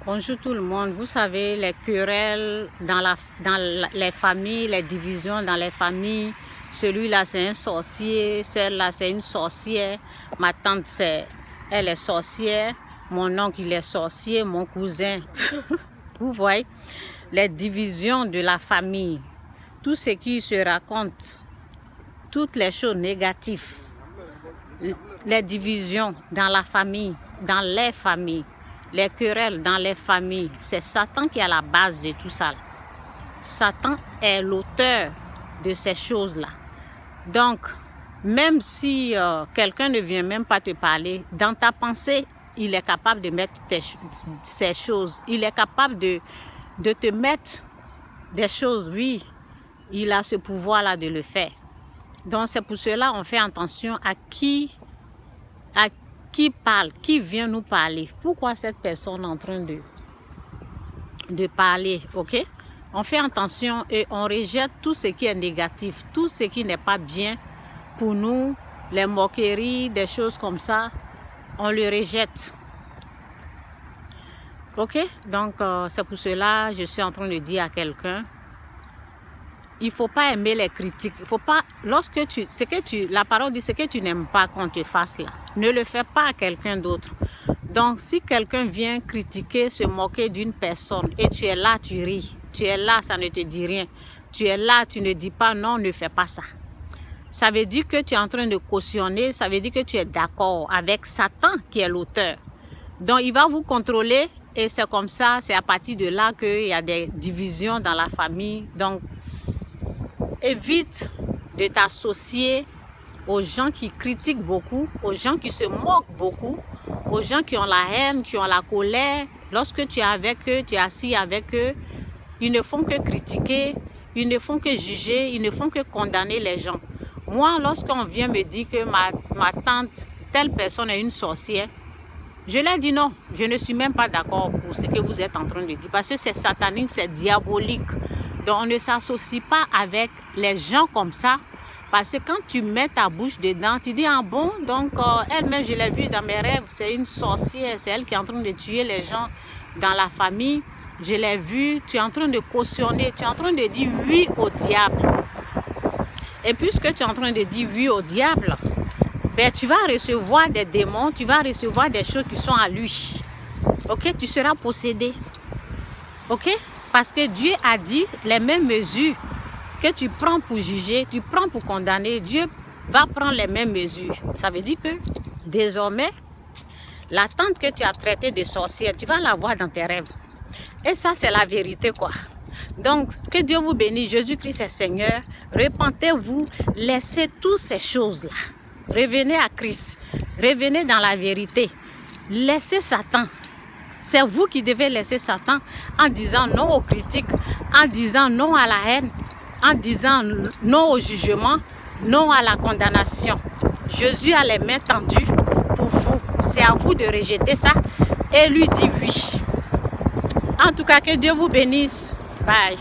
Bonjour tout le monde. Vous savez, les querelles les familles, les divisions dans les familles. Celui-là, c'est un sorcier. Celle-là, c'est une sorcière. Ma tante, elle est sorcière. Mon oncle, il est sorcier. Mon cousin. Vous voyez, les divisions de la famille. Tout ce qui se raconte, toutes les choses négatives. Les divisions dans la famille, dans les familles. Les querelles dans les familles, c'est Satan qui est à la base de tout ça. Satan est l'auteur de ces choses-là. Donc, même si quelqu'un ne vient même pas te parler, dans ta pensée, il est capable de mettre ces choses. Il est capable de te mettre des choses. Oui, il a ce pouvoir-là de le faire. Donc, c'est pour cela qu'on fait attention à qui parle, qui vient nous parler. Pourquoi cette personne est en train de parler, ok? On fait attention et on rejette tout ce qui est négatif, tout ce qui n'est pas bien pour nous, les moqueries, des choses comme ça, on le rejette. Ok? Donc, c'est pour cela que je suis en train de dire à quelqu'un, il ne faut pas aimer les critiques. Il faut pas, la parole dit, ce que tu n'aimes pas qu'on te fasse là, ne le fais pas à quelqu'un d'autre. Donc, si quelqu'un vient critiquer, se moquer d'une personne et tu es là, tu ris, tu es là, ça ne te dit rien, tu es là, tu ne dis pas non, ne fais pas ça. Ça veut dire que tu es en train de cautionner, ça veut dire que tu es d'accord avec Satan qui est l'auteur. Donc, il va vous contrôler et c'est comme ça, c'est à partir de là qu'il y a des divisions dans la famille. Donc, évite de t'associer aux gens qui critiquent beaucoup, aux gens qui se moquent beaucoup, aux gens qui ont la haine, qui ont la colère. Lorsque tu es avec eux, tu es assis avec eux, ils ne font que critiquer, ils ne font que juger, ils ne font que condamner les gens. Moi, lorsqu'on vient me dire que ma tante, telle personne est une sorcière, je leur dis non, je ne suis même pas d'accord pour ce que vous êtes en train de dire, parce que c'est satanique, c'est diabolique. Donc, on ne s'associe pas avec les gens comme ça. Parce que quand tu mets ta bouche dedans, tu dis, ah bon, donc elle-même, je l'ai vue dans mes rêves, c'est une sorcière, c'est elle qui est en train de tuer les gens dans la famille. Je l'ai vue, tu es en train de cautionner, tu es en train de dire oui au diable. Et puisque tu es en train de dire oui au diable, ben, tu vas recevoir des démons, tu vas recevoir des choses qui sont à lui. Ok, tu seras possédé. Ok? Parce que Dieu a dit les mêmes mesures que tu prends pour juger, tu prends pour condamner, Dieu va prendre les mêmes mesures. Ça veut dire que désormais, la tante que tu as traitée de sorcière, tu vas la voir dans tes rêves. Et ça, c'est la vérité, quoi. Donc, que Dieu vous bénisse. Jésus-Christ est Seigneur. Repentez-vous, laissez toutes ces choses-là. Revenez à Christ. Revenez dans la vérité. Laissez Satan. C'est vous qui devez laisser Satan en disant non aux critiques, en disant non à la haine, en disant non au jugement, non à la condamnation. Jésus a les mains tendues pour vous. C'est à vous de rejeter ça et lui dire oui. En tout cas, que Dieu vous bénisse. Bye.